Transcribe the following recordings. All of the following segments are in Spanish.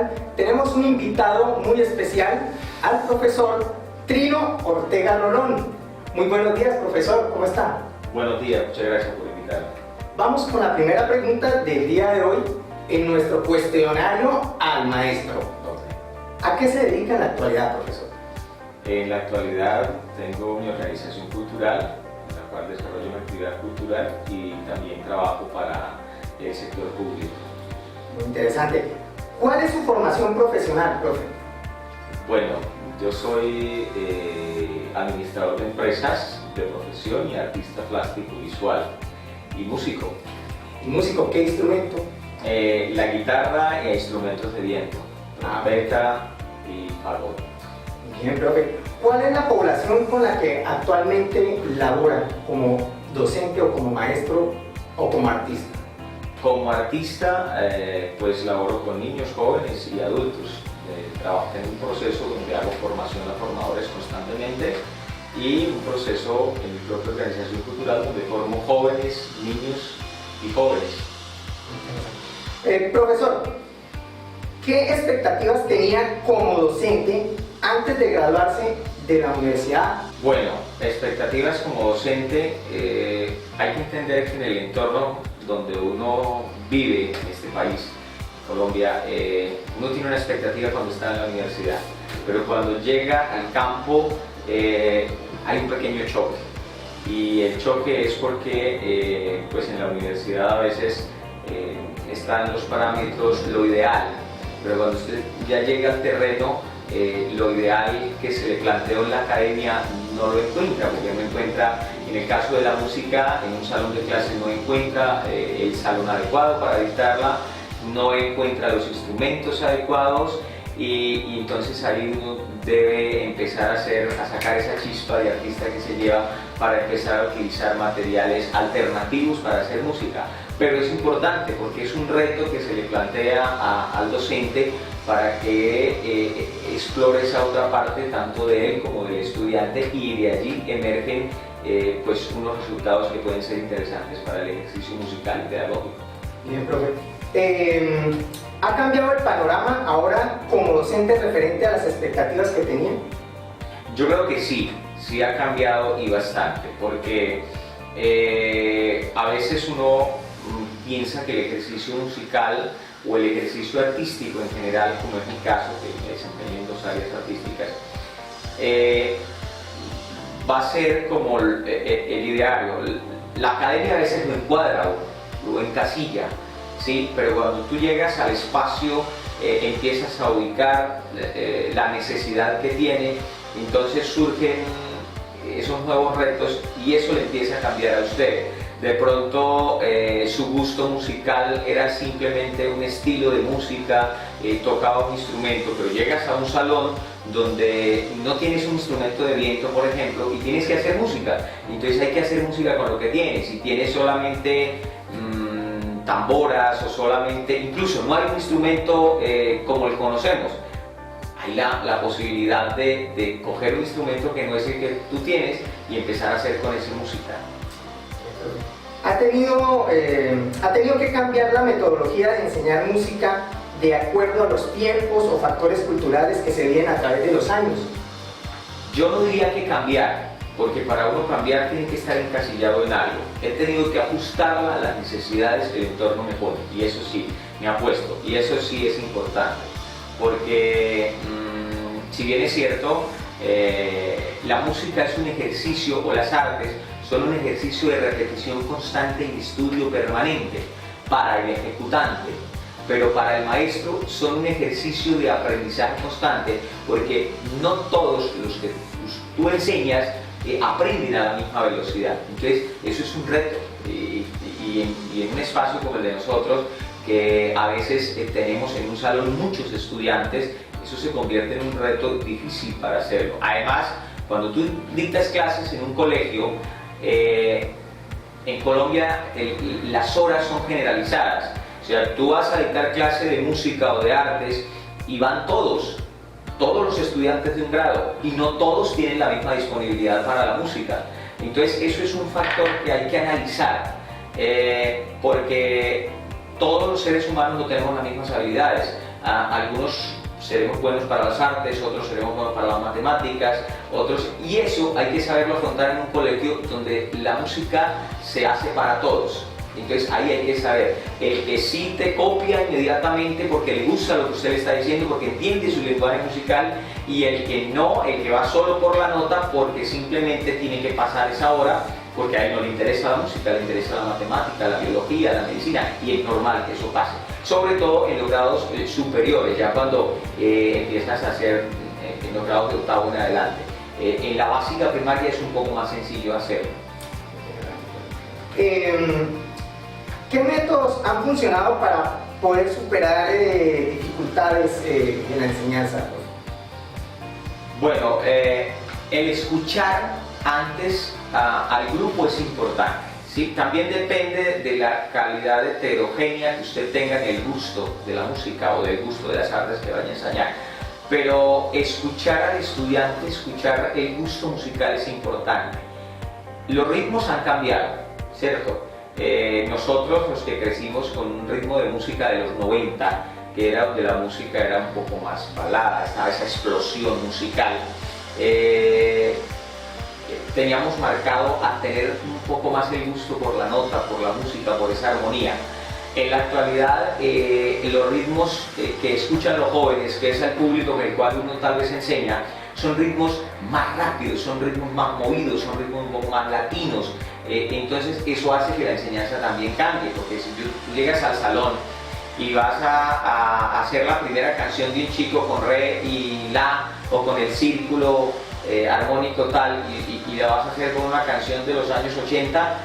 Musical tenemos un invitado muy especial, al profesor Trino Ortega Rolón. Muy buenos días, profesor, ¿cómo está? Buenos días, muchas gracias por invitarme. Vamos con la primera pregunta del día de hoy en nuestro cuestionario al maestro. ¿A qué se dedica en la actualidad, profesor? En la actualidad tengo mi organización cultural, en la cual desarrollo una actividad cultural y también trabajo para el sector público. Muy interesante. ¿Cuál es su formación profesional, profe? Bueno, yo soy administrador de empresas de profesión y artista plástico visual y músico. ¿Y músico qué instrumento? La guitarra e instrumentos de viento, trompeta y fagot. Bien, profe. ¿Cuál es la población con la que actualmente labora como docente o como maestro o como artista? Como artista, pues laboro con niños, jóvenes y adultos. Trabajo en un proceso donde hago formación a formadores constantemente y un proceso en mi propia organización cultural donde formo jóvenes, niños y jóvenes. Profesor, ¿qué expectativas tenía como docente antes de graduarse de la universidad? Bueno, expectativas como docente, hay que entender que en el entorno donde uno vive en este país, Colombia, uno tiene una expectativa cuando está en la universidad, pero cuando llega al campo hay un pequeño choque, y el choque es porque pues en la universidad a veces están los parámetros, lo ideal, pero cuando usted ya llega al terreno, lo ideal que se le planteó en la academia no lo encuentra, porque no encuentra, en el caso de la música, en un salón de clase no encuentra el salón adecuado para dictarla, no encuentra los instrumentos adecuados y entonces ahí uno debe empezar a sacar esa chispa de artista que se lleva para empezar a utilizar materiales alternativos para hacer música. Pero es importante porque es un reto que se le plantea al docente para que explore esa otra parte tanto de él como del estudiante y de allí emergen pues unos resultados que pueden ser interesantes para el ejercicio musical y pedagógico. Bien, profe. ¿Ha cambiado el panorama ahora como docente referente a las expectativas que tenía? Yo creo que sí ha cambiado y bastante, porque a veces uno piensa que el ejercicio musical o el ejercicio artístico en general, como es mi caso, que me desempeño en dos áreas artísticas, va a ser como el ideario. La academia a veces lo encuadra o lo encasilla, ¿sí? Pero cuando tú llegas al espacio, empiezas a ubicar la necesidad que tiene, entonces surgen esos nuevos retos y eso le empieza a cambiar a usted. De pronto su gusto musical era simplemente un estilo de música, tocaba un instrumento, pero llegas a un salón donde no tienes un instrumento de viento, por ejemplo, y tienes que hacer música. Entonces hay que hacer música con lo que tienes. Si tienes solamente tamboras o solamente, incluso no hay un instrumento como el conocemos, hay la posibilidad de coger un instrumento que no es el que tú tienes y empezar a hacer con esa música. ¿Ha tenido que cambiar la metodología de enseñar música de acuerdo a los tiempos o factores culturales que se vienen a través de los años? Yo no diría que cambiar, porque para uno cambiar tiene que estar encasillado en algo. He tenido que ajustarla a las necesidades que el entorno me pone, y eso sí, me ha puesto, y eso sí es importante, porque si bien es cierto, la música es un ejercicio, o las artes son un ejercicio de repetición constante y estudio permanente para el ejecutante, pero para el maestro son un ejercicio de aprendizaje constante, porque no todos los que tú enseñas aprenden a la misma velocidad. Entonces eso es un reto y en un espacio como el de nosotros, que a veces tenemos en un salón muchos estudiantes, eso se convierte en un reto difícil para hacerlo. Además, cuando tú dictas clases en un colegio, en Colombia las horas son generalizadas, o sea, tú vas a dictar clase de música o de artes y van todos los estudiantes de un grado y no todos tienen la misma disponibilidad para la música. Entonces eso es un factor que hay que analizar, porque todos los seres humanos no tenemos las mismas habilidades. algunos seremos buenos para las artes, otros seremos buenos para las matemáticas, otros, y eso hay que saberlo afrontar en un colegio donde la música se hace para todos. Entonces ahí hay que saber, el que sí te copia inmediatamente porque le gusta lo que usted le está diciendo, porque entiende su lenguaje musical, y el que no, el que va solo por la nota porque simplemente tiene que pasar esa hora, porque a él no le interesa la música, le interesa la matemática, la biología, la medicina, y es normal que eso pase. Sobre todo en los grados superiores, ya cuando empiezas a hacer en los grados de octavo en adelante. En la básica primaria es un poco más sencillo hacerlo. ¿Qué métodos han funcionado para poder superar dificultades en la enseñanza? Bueno, el escuchar antes al grupo es importante, ¿sí? También depende de la calidad heterogénea que usted tenga en el gusto de la música o del gusto de las artes que vaya a enseñar. Pero escuchar al estudiante, escuchar el gusto musical es importante. Los ritmos han cambiado, ¿cierto? Nosotros, los que crecimos con un ritmo de música de los 90, que era donde la música era un poco más balada, estaba esa explosión musical, teníamos marcado a tener un poco más el gusto por la nota, por la música, por esa armonía. En la actualidad, los ritmos que escuchan los jóvenes, que es el público con el cual uno tal vez enseña, son ritmos más rápidos, son ritmos más movidos, son ritmos un poco más latinos. Entonces eso hace que la enseñanza también cambie, porque si tú llegas al salón y vas a hacer la primera canción de un chico con re y la, o con el círculo armónico tal, y la vas a hacer con una canción de los años 80,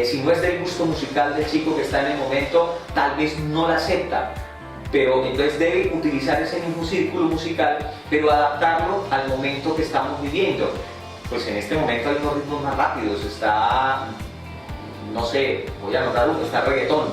si no es del gusto musical del chico que está en el momento, tal vez no la acepta. Pero entonces debe utilizar ese mismo círculo musical, pero adaptarlo al momento que estamos viviendo. Pues en este momento hay unos ritmos más rápidos, está, no sé, voy a anotar uno, está reggaetón.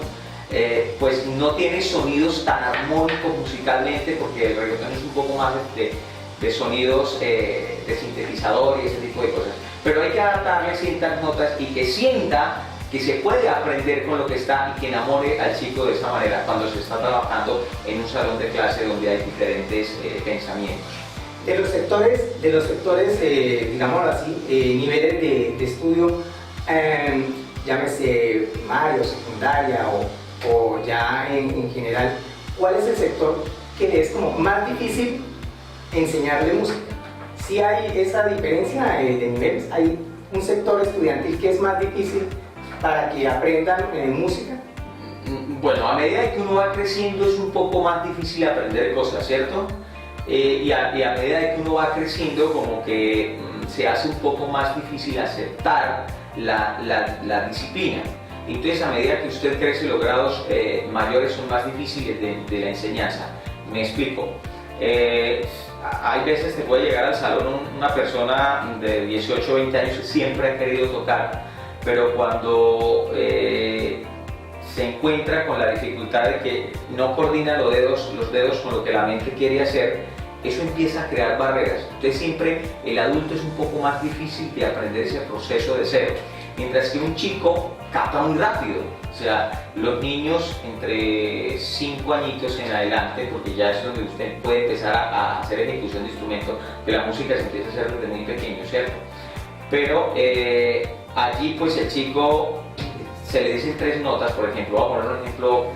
Pues no tiene sonidos tan armónicos musicalmente, porque el reggaetón es un poco más de sonidos de sintetizador y ese tipo de cosas. Pero hay que adaptarle ciertas notas y que sienta que se puede aprender con lo que está y que enamore al chico de esa manera cuando se está trabajando en un salón de clase donde hay diferentes pensamientos. De los sectores digámoslo así, niveles de estudio, llámese primario, secundaria o ya en general, ¿cuál es el sector que le es como más difícil enseñarle música? ¿Sí hay esa diferencia de niveles? ¿Hay un sector estudiantil que es más difícil para que aprendan música? Bueno, a medida que uno va creciendo es un poco más difícil aprender cosas, ¿cierto? Y a medida que uno va creciendo, como que se hace un poco más difícil aceptar la disciplina. Entonces, a medida que usted crece, los grados mayores son más difíciles de la enseñanza. Me explico. Hay veces que puede llegar al salón una persona de 18 o 20 años que siempre ha querido tocar, pero cuando se encuentra con la dificultad de que no coordina los dedos con lo que la mente quiere hacer, eso empieza a crear barreras. Entonces siempre el adulto es un poco más difícil de aprender ese proceso de cero, mientras que un chico capta muy rápido. O sea, los niños entre 5 añitos en adelante, porque ya es donde usted puede empezar a hacer ejecución de instrumentos, que la música se empieza a hacer desde muy pequeño, ¿cierto? Pero allí pues el chico se le dicen 3 notas, por ejemplo, voy a poner un ejemplo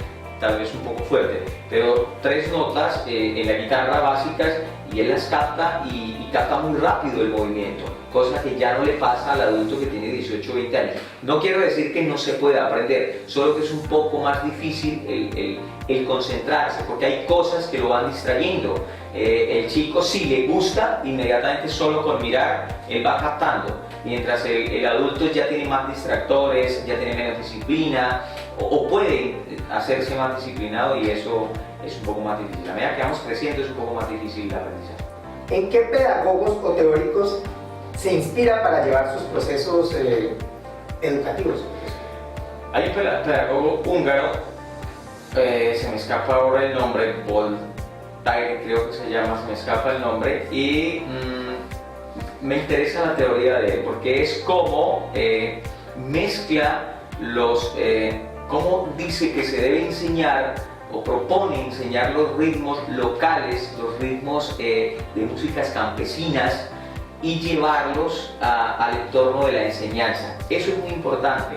tal vez un poco fuerte, pero 3 notas en la guitarra básicas, y él las capta y capta muy rápido el movimiento, cosa que ya no le pasa al adulto que tiene 18 o 20 años. No quiero decir que no se pueda aprender, solo que es un poco más difícil el concentrarse, porque hay cosas que lo van distrayendo. El chico, si le gusta, inmediatamente solo con mirar, él va captando, mientras el adulto ya tiene más distractores, ya tiene menos disciplina, o puede hacerse más disciplinado, y eso es un poco más difícil. A medida que vamos creciendo es un poco más difícil el aprendizaje. ¿En qué pedagogos o teóricos se inspira para llevar sus procesos educativos? Hay un pedagogo húngaro, se me escapa ahora el nombre, Voltaire creo que se llama, se me escapa el nombre, y me interesa la teoría de él, porque es como mezcla cómo dice que se debe enseñar o propone enseñar los ritmos locales, los ritmos de músicas campesinas y llevarlos al entorno de la enseñanza. Eso es muy importante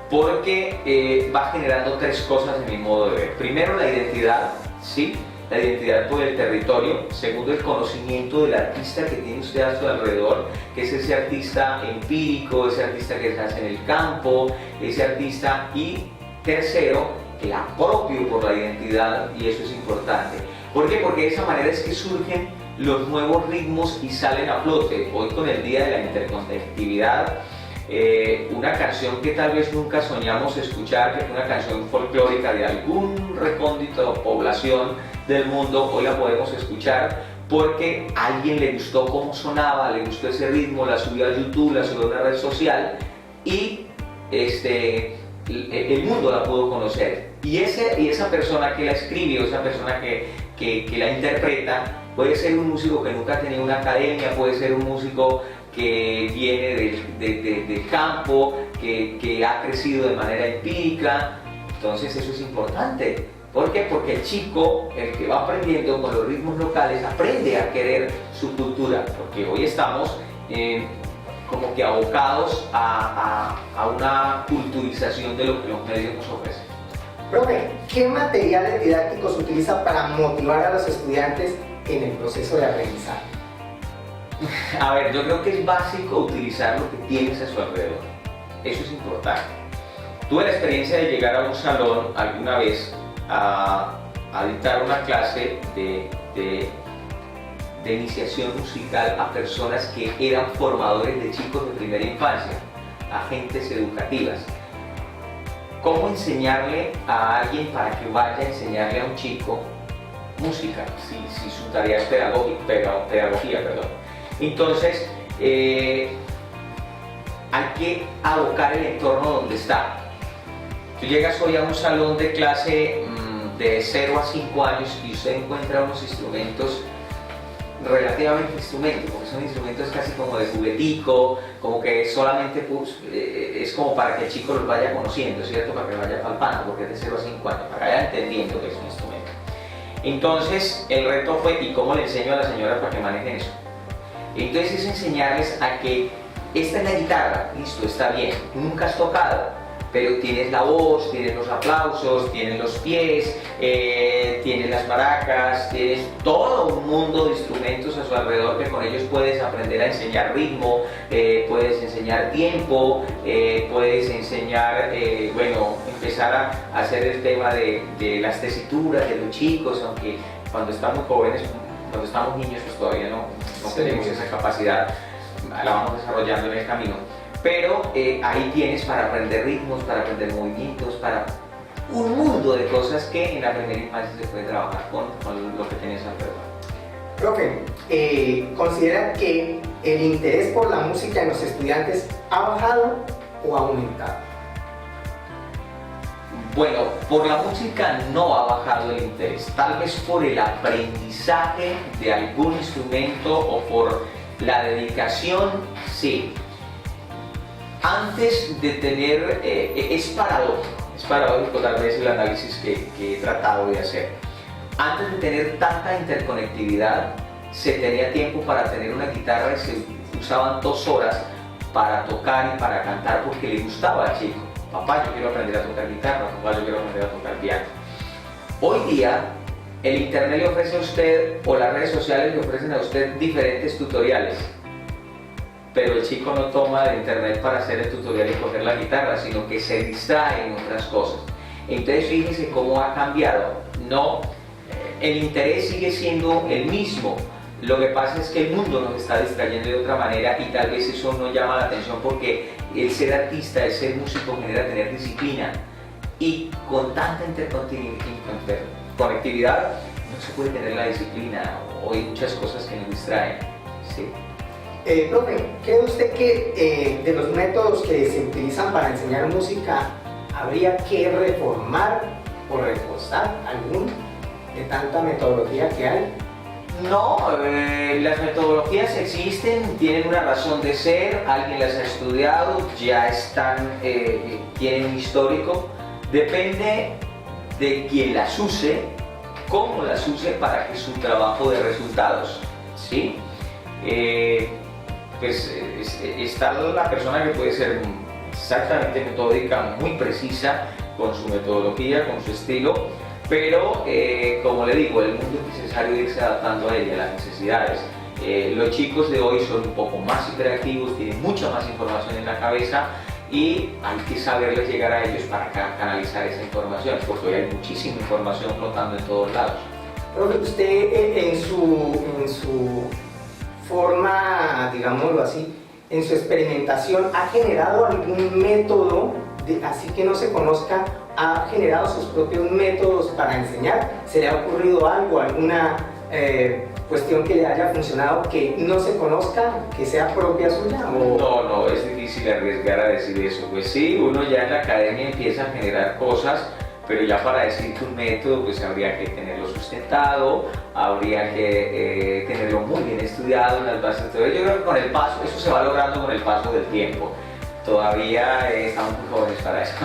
porque va generando tres cosas en mi modo de ver. Primero, la identidad, ¿sí? La identidad por el territorio. Segundo, el conocimiento del artista que tiene usted a su alrededor, que es ese artista empírico, ese artista que se hace en el campo, ese artista. Y tercero, el apropio por la identidad, y eso es importante. ¿Por qué? Porque de esa manera es que surgen los nuevos ritmos y salen a flote. Hoy, con el Día de la Interconectividad, una canción que tal vez nunca soñamos escuchar, que es una canción folclórica de algún recóndito población del mundo, hoy la podemos escuchar porque a alguien le gustó cómo sonaba, le gustó ese ritmo, la subió a YouTube, la subió a una red social y el mundo la pudo conocer. Y esa persona que la escribe, o esa persona que la interpreta, puede ser un músico que nunca ha tenido una academia, puede ser un músico que viene del campo, que ha crecido de manera empírica. Entonces eso es importante. ¿Por qué? Porque el chico, el que va aprendiendo con los ritmos locales, aprende a querer su cultura, porque hoy estamos como que abocados a una culturización de lo que los medios nos ofrecen. Profe, ¿qué materiales didácticos se utiliza para motivar a los estudiantes en el proceso de aprendizaje? A ver, yo creo que es básico utilizar lo que tienes a su alrededor. Eso es importante. Tuve la experiencia de llegar a un salón alguna vez a dictar una clase de iniciación musical a personas que eran formadores de chicos de primera infancia, agentes educativas. ¿Cómo enseñarle a alguien para que vaya a enseñarle a un chico música, si su tarea es pedagogía, perdón? Entonces, hay que abocar el entorno donde está. Tú llegas hoy a un salón de clase de 0 a 5 años y usted encuentra unos instrumentos, relativamente porque son instrumentos casi como de juguetico, como que solamente es como para que el chico los vaya conociendo, ¿cierto? Para que vaya palpando, porque es de 0 a 5 años, para que vaya entendiendo que es un instrumento. Entonces, el reto fue, ¿y cómo le enseño a la señora para que manejen eso? Entonces es enseñarles a que esta es la guitarra, listo, está bien, nunca has tocado, pero tienes la voz, tienes los aplausos, tienes los pies, tienes las maracas, tienes todo un mundo de instrumentos a su alrededor que con ellos puedes aprender a enseñar ritmo, puedes enseñar tiempo, puedes enseñar, empezar a hacer el tema de las tesituras de los chicos, aunque cuando estamos jóvenes, cuando estamos niños, pues todavía no tenemos esa capacidad, la vamos desarrollando en el camino. Pero ahí tienes para aprender ritmos, para aprender movimientos, para un mundo de cosas que en la primera infancia se puede trabajar con lo que tienes alrededor. Profe, ¿considera que el interés por la música en los estudiantes ha bajado o ha aumentado? Bueno, por la música no ha bajado el interés, tal vez por el aprendizaje de algún instrumento o por la dedicación, sí. Antes de tener, es paradójico tal vez el análisis que he tratado de hacer. Antes de tener tanta interconectividad, se tenía tiempo para tener una guitarra y se usaban 2 horas para tocar y para cantar porque le gustaba al chico. Papá, yo quiero aprender a tocar guitarra, papá, yo quiero aprender a tocar piano. Hoy día, el internet le ofrece a usted, o las redes sociales le ofrecen a usted diferentes tutoriales. Pero el chico no toma el internet para hacer el tutorial y coger la guitarra, sino que se distrae en otras cosas. Entonces fíjese cómo ha cambiado. No, el interés sigue siendo el mismo. Lo que pasa es que el mundo nos está distrayendo de otra manera y tal vez eso no llama la atención porque el ser artista, el ser músico genera tener disciplina. Y con tanta interconectividad no se puede tener la disciplina. Hoy hay muchas cosas que nos distraen. ¿Sí? Profe, ¿cree usted que de los métodos que se utilizan para enseñar música habría que reformar o reforzar algún de tanta metodología que hay? No, las metodologías existen, tienen una razón de ser, alguien las ha estudiado, ya están, tienen un histórico. Depende de quien las use, cómo las use para que su trabajo dé resultados, ¿sí? Está la persona que puede ser exactamente metódica, muy precisa con su metodología, con su estilo, pero como le digo, el mundo es necesario irse adaptando a ella, a las necesidades. Los chicos de hoy son un poco más hiperactivos, tienen mucha más información en la cabeza y hay que saberles llegar a ellos para canalizar esa información, porque hoy hay muchísima información flotando en todos lados. Profe, usted en su forma, digámoslo así, en su experimentación, ¿ha generado algún método, así que no se conozca, ha generado sus propios métodos para enseñar? ¿Se le ha ocurrido algo, alguna cuestión que le haya funcionado que no se conozca, que sea propia suya? ¿O? No, es difícil arriesgar a decir eso. Pues sí, uno ya en la academia empieza a generar cosas, pero ya para decir que un método, pues habría que tenerlo sustentado, habría que tenerlo muy bien estudiado en las bases. Yo creo que con el paso, eso se va logrando con el paso del tiempo. Todavía estamos muy jóvenes para eso.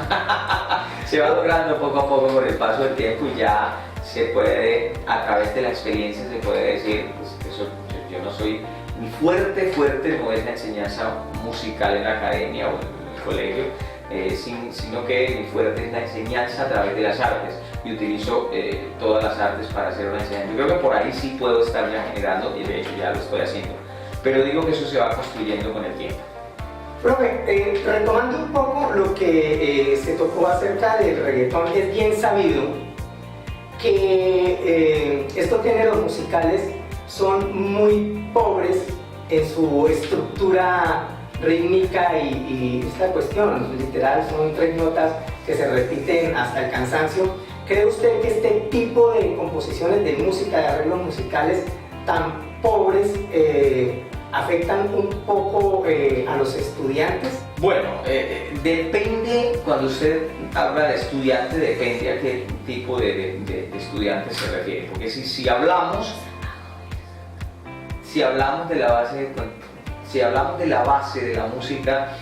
Se va logrando poco a poco con el paso del tiempo y ya se puede, a través de la experiencia, se puede decir, pues, eso, yo no soy mi fuerte no es la enseñanza musical en la academia o en el colegio, sino que mi fuerte es la enseñanza a través de las artes y utilizo todas las artes para hacer una enseñanza. Yo creo que por ahí sí puedo estar ya generando y de hecho ya lo estoy haciendo, pero digo que eso se va construyendo con el tiempo. Profe, retomando un poco lo que se tocó acerca del reggaetón, es bien sabido que estos géneros musicales son muy pobres en su estructura rítmica y esta cuestión, literal, son 3 notas que se repiten hasta el cansancio. ¿Cree usted que este tipo de composiciones de música, de arreglos musicales tan pobres, afectan un poco a los estudiantes? Bueno, depende, cuando usted habla de estudiante, depende a qué tipo de estudiante se refiere. Porque si hablamos de la base de la música,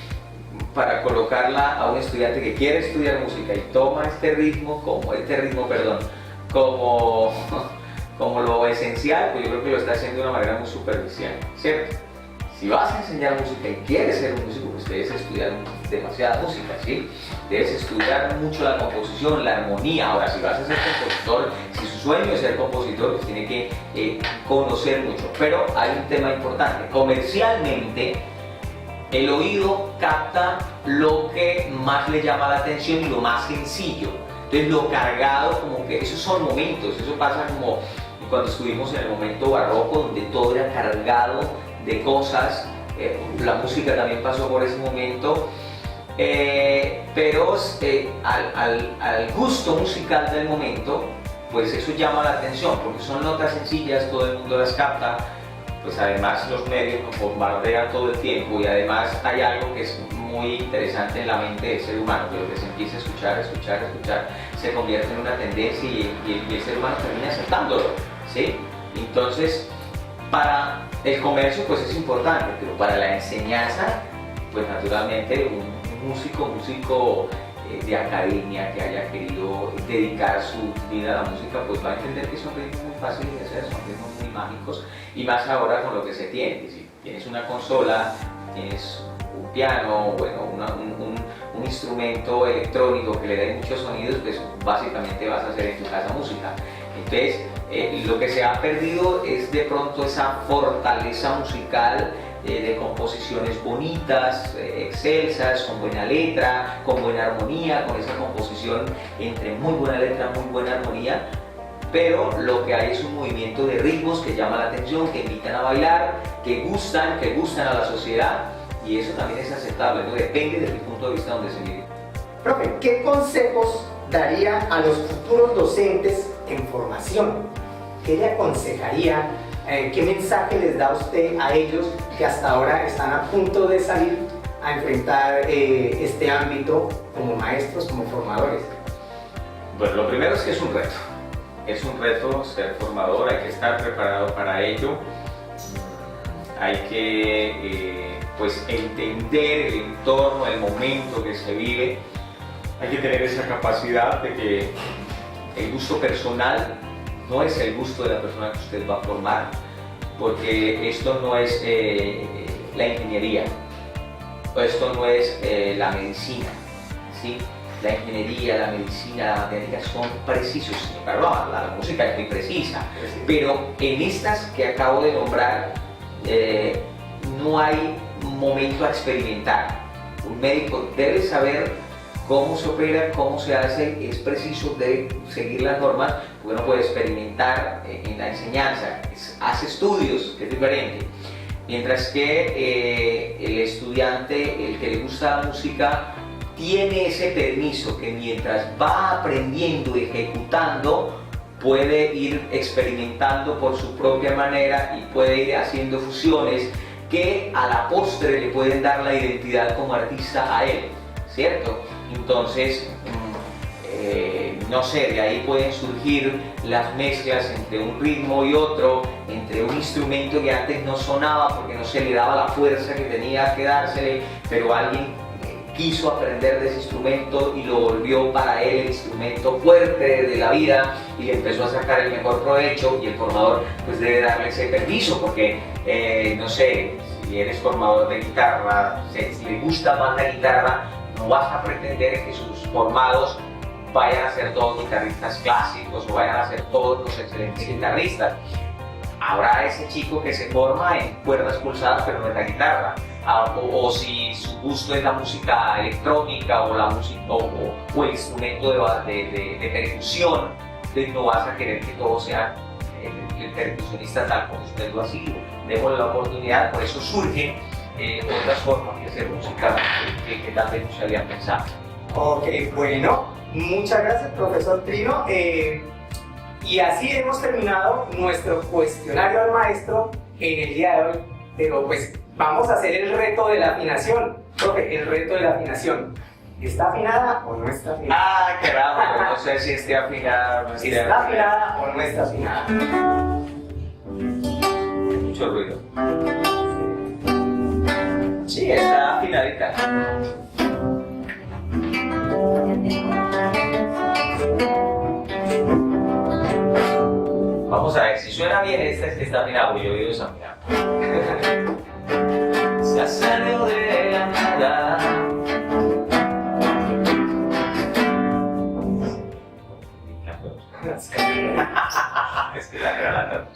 para colocarla a un estudiante que quiere estudiar música y toma este ritmo como lo esencial, pues yo creo que lo está haciendo de una manera muy superficial, ¿cierto? Si vas a enseñar música y quieres ser un músico, pues debes estudiar demasiada música, ¿sí? Debes estudiar mucho la composición, la armonía. Ahora, si vas a ser compositor, si su sueño es ser compositor, pues tiene que conocer mucho. Pero hay un tema importante. Comercialmente, el oído capta lo que más le llama la atención y lo más sencillo. Entonces, lo cargado, como que esos son momentos, eso pasa como cuando estuvimos en el momento barroco, donde todo era cargado de cosas, la música también pasó por ese momento, pero al gusto musical del momento, pues eso llama la atención, porque son notas sencillas, todo el mundo las capta, pues además los medios nos bombardean todo el tiempo y además hay algo que es muy interesante en la mente del ser humano, que lo que se empieza a escuchar, se convierte en una tendencia y el ser humano termina aceptándolo, ¿sí? Entonces, para el comercio pues es importante, pero para la enseñanza, pues naturalmente un músico de academia que haya querido dedicar su vida a la música, pues va a entender que son ritmos muy fáciles de hacer, son ritmos muy mágicos, y más ahora con lo que se tiene. Si tienes una consola, tienes un piano, bueno, un instrumento electrónico que le dé muchos sonidos, pues básicamente vas a hacer en tu casa música. Entonces, lo que se ha perdido es de pronto esa fortaleza musical de composiciones bonitas, excelsas, con buena letra, con buena armonía, con esa composición entre muy buena letra, muy buena armonía, pero lo que hay es un movimiento de ritmos que llama la atención, que invitan a bailar, que gustan a la sociedad, y eso también es aceptable, ¿no? Depende desde el punto de vista donde se mire. Profe, ¿qué consejos daría a los futuros docentes en formación? ¿Qué le aconsejaría? ¿Qué mensaje les da usted a ellos que hasta ahora están a punto de salir a enfrentar este ámbito como maestros, como formadores? Bueno, lo primero es que es un reto. Es un reto ser formador, hay que estar preparado para ello. Hay que pues entender el entorno, el momento que se vive. Hay que tener esa capacidad de el gusto personal no es el gusto de la persona que usted va a formar, porque esto no es la ingeniería, esto no es la medicina, ¿sí? La ingeniería, la medicina, la matemática son precisos, perdón, la música es muy precisa, pero en estas que acabo de nombrar no hay momento a experimentar. Un médico debe saber cómo se opera, cómo se hace, es preciso, debe seguir las normas, porque no puede experimentar en la enseñanza, hace estudios, que es diferente. Mientras que el estudiante, el que le gusta la música, tiene ese permiso que mientras va aprendiendo y ejecutando, puede ir experimentando por su propia manera y puede ir haciendo fusiones que a la postre le pueden dar la identidad como artista a él, ¿cierto? Entonces, no sé, de ahí pueden surgir las mezclas entre un ritmo y otro, entre un instrumento que antes no sonaba porque no se le daba la fuerza que tenía que dársele, pero alguien quiso aprender de ese instrumento y lo volvió para él el instrumento fuerte de la vida y le empezó a sacar el mejor provecho, y el formador pues debe darle ese permiso porque, no sé, si eres formador de guitarra, si le gusta más la guitarra, no vas a pretender que sus formados vayan a ser todos guitarristas clásicos o vayan a ser todos los excelentes guitarristas. Habrá ese chico que se forma en cuerdas pulsadas pero no en la guitarra, o si su gusto es la música electrónica o la música o el instrumento de percusión, entonces no vas a querer que todo sea el percusionista tal como usted lo ha sido. Démosle la oportunidad, por eso surgen otras formas de hacer música que tal vez no se habían pensado. Ok, bueno, muchas gracias, profesor Trino. Y así hemos terminado nuestro cuestionario al maestro en el día de hoy. Pero pues vamos a hacer el reto de la afinación. Profe, el reto de la afinación. ¿Está afinada o no está afinada? Ah, caramba, no sé si esté afinada o no esté ¿Está afinada o no está afinada? Mucho ruido. Sí, está afinadita. Vamos a ver, si suena bien esta es que está afinada, yo he oído desafinado. Se ha salido de la nada. Es que la regalada.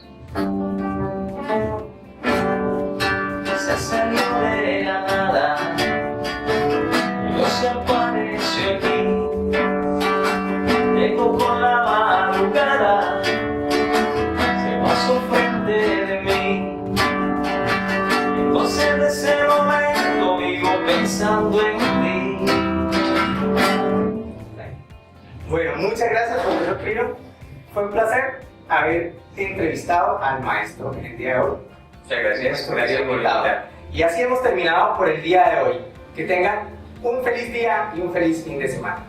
Se ha salido de la nada y no se apareció aquí. Llegó con la madrugada, se pasó frente de mí. Entonces de ese momento vivo pensando en ti. Bueno, muchas gracias, profesor Trino. Fue un placer haber entrevistado al maestro en el día de hoy. Muchas gracias. Gracias por invitar. Y así hemos terminado por el día de hoy. Que tengan un feliz día y un feliz fin de semana.